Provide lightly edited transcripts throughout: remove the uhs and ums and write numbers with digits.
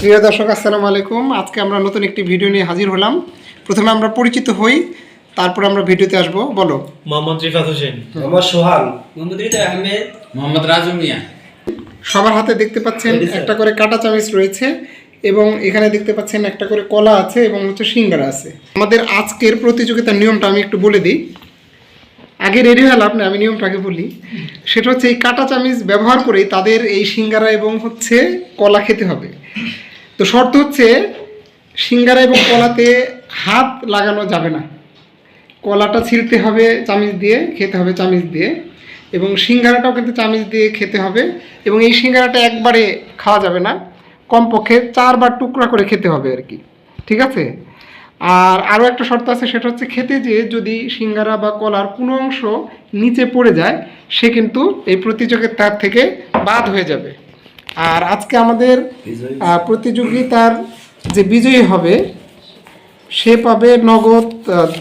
প্রিয় দর্শক আসসালামু আলাইকুম। আজকে আমরা নতুন একটি ভিডিও নিয়ে হাজির হলাম। প্রথমে আমরা পরিচিত হই, তারপর আমরা ভিডিওতে আসব। বলো। মোহাম্মদ রিফাত হোসেন, মোহাম্মদ সোহান, মোহাম্মদ হৃদয় আহমেদ, মোহাম্মদ রাজু মিয়া। সবার হাতে দেখতে পাচ্ছেন একটা করে কাঁটা চামচ রয়েছে এবং এখানে দেখতে পাচ্ছেন একটা করে কলা আছে এবং হচ্ছে সিঙ্গারা আছে। আমাদের আজকের প্রতিযোগিতার নিয়মটা আমি একটু বলে দিই। আগে রেডি হয়ে লাভ না, আমি নিয়মটাকে বলি। সেটা হচ্ছে এই কাঁটা চামচ ব্যবহার করেই তাদের এই সিঙ্গারা এবং হচ্ছে কলা খেতে হবে। তো শর্ত হচ্ছে সিঙ্গারা এবং কলাতে হাত লাগানো যাবে না। কলাটা ছিঁড়তে হবে চামচ দিয়ে, খেতে হবে চামচ দিয়ে, এবং সিঙ্গারাটাও কিন্তু চামচ দিয়ে খেতে হবে। এবং এই সিঙ্গারাটা একবারে খাওয়া যাবে না, কমপক্ষে 4বার টুকরা করে খেতে হবে আর কি, ঠিক আছে? আর আরও একটা শর্ত আছে, সেটা হচ্ছে খেতে যেয়ে যদি সিঙ্গারা বা কলার কোনো অংশ নিচে পড়ে যায়, সে কিন্তু এই প্রতিযোগিতার থেকে বাদ হয়ে যাবে। আর আজকে আমাদের প্রতিযোগিতার যে বিজয়ী হবে সে পাবে নগদ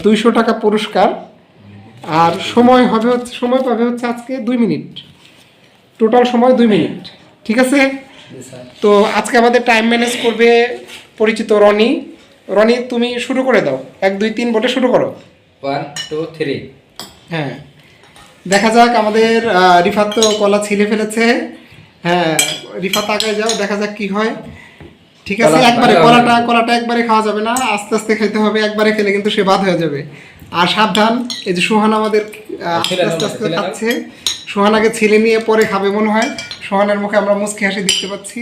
200 টাকা পুরস্কার। আর সময় পাবে হচ্ছে আজকে 2 মিনিট, টোটাল সময় 2 মিনিট, ঠিক আছে? তো আজকে আমাদের টাইম ম্যানেজ করবে পরিচিত রনি। রনি, তুমি শুরু করে দাও, 1 2 3 বলে শুরু করো। 1 2 3। হ্যাঁ, দেখা যাক। আমাদের রিফাত তো কলা ছিলে ফেলেছে। হ্যাঁ, রিফাত আগায় যাও, দেখা যাক কি হয়। ঠিক আছে, একবারে কলাটা একবারে খাওয়া যাবে না, আস্তে আস্তে খেতে হবে। একবারে খেলে কিন্তু সে বাদ হয়ে যাবে। আর সাবধান, এই যে সোহান আমাদের আস্তে আস্তে খাচ্ছে। সোহান আগে ছিলে নিয়ে পরে খাবে মনে হয়। সোহানের মুখে আমরা মুচকি হাসি দেখতে পাচ্ছি।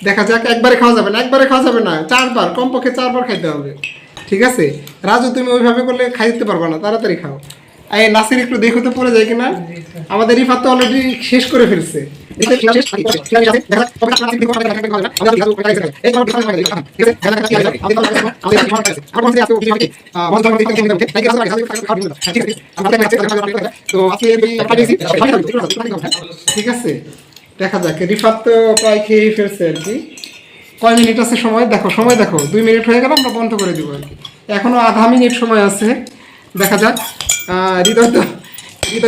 দেখা যাক, একবারে খাওয়া যাবে না, 4বার, কমপক্ষে 4বার খাইতে হবে, ঠিক আছে? রাজু, তুমি ওইভাবে করলে খাইতে পারবে না, তাড়াতাড়ি খাও। এই নাসির একটু দেখো তো পড়ে যায় কিনা। আমাদের রিফাত তো অলরেডি শেষ করে ফেলছে। ঠিক আছে, দেখা যাক। রিফাত তো প্রায় খেয়ে ফেলছে আর কি। কয় মিনিট আছে সময়? সময় দেখো, 2 মিনিট হয়ে গেল, আমরা বন্ধ করে দিব আর কি। এখনো আধা মিনিট সময় আছে, দেখা যাক। হৃদয়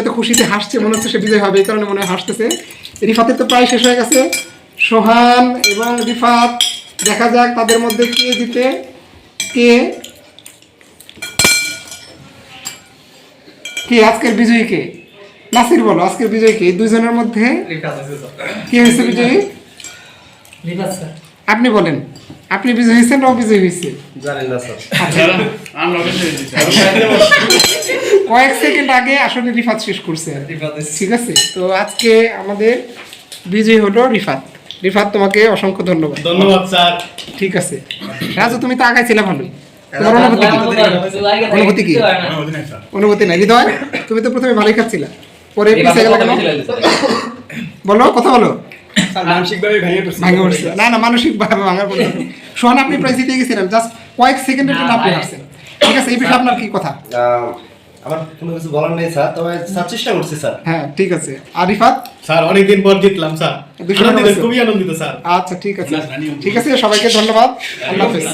তো খুশিতে হাসছে, মনে হচ্ছে সে বিজয় হবে, এই কারণে মনে হয় হাসতেছে। রিফাতের তো প্রায় শেষ হয়ে গেছে। সোহান এবং রিফাত, দেখা যাক তাদের মধ্যে কে আজকের বিজয়ী কে? নাসির বলো, আজকের বিজয়ী কে? এই দুইজনের মধ্যে কে হয়েছে বিজয়ী? আপনি বলেন, আপনি বিজয়ী হয়েছেন না বিজয়ী হয়েছে? জানেন না স্যার। কয়েক সেকেন্ড আগে আসলে রিফাত শেষ করছে, ঠিক আছে? তো আজকে আমাদের বিজয়ী হলো রিফাত। রিফাত, তোমাকে অসংখ্য ধন্যবাদ। ধন্যবাদ স্যার। ঠিক আছে। রাজু, তুমি তো আগায় ছিলে ভালোই, তোমার অনুভূতি কি? অনুভূতি নাই। হৃদয়, তুমি তো প্রথমে ভালোই খাচ্ছিলা, পরে পিছিয়ে গেল কেন? বলো, কথা বলো। মানসিকভাবে ভেঙে পড়ছে। না, মানসিক ভাবে ভাঙার কোনো। সোহান, আপনি প্রায় জিতে গেছিলেন, জাস্ট কয়েক সেকেন্ডের জন্য আপনি হারছেন, ঠিক আছে? এই বিষয়ে আপনার কি কথা? আমার কোনো কিছু বলার নেই স্যার, তবে স্যার চেষ্টা করছি স্যার। হ্যাঁ, ঠিক আছে। আর রিফাত? স্যার, অনেকদিন পর জিতলাম স্যার, খুবই আনন্দিত স্যার। আচ্ছা, ঠিক আছে, সবাইকে ধন্যবাদ। আল্লাহ হাফেজ।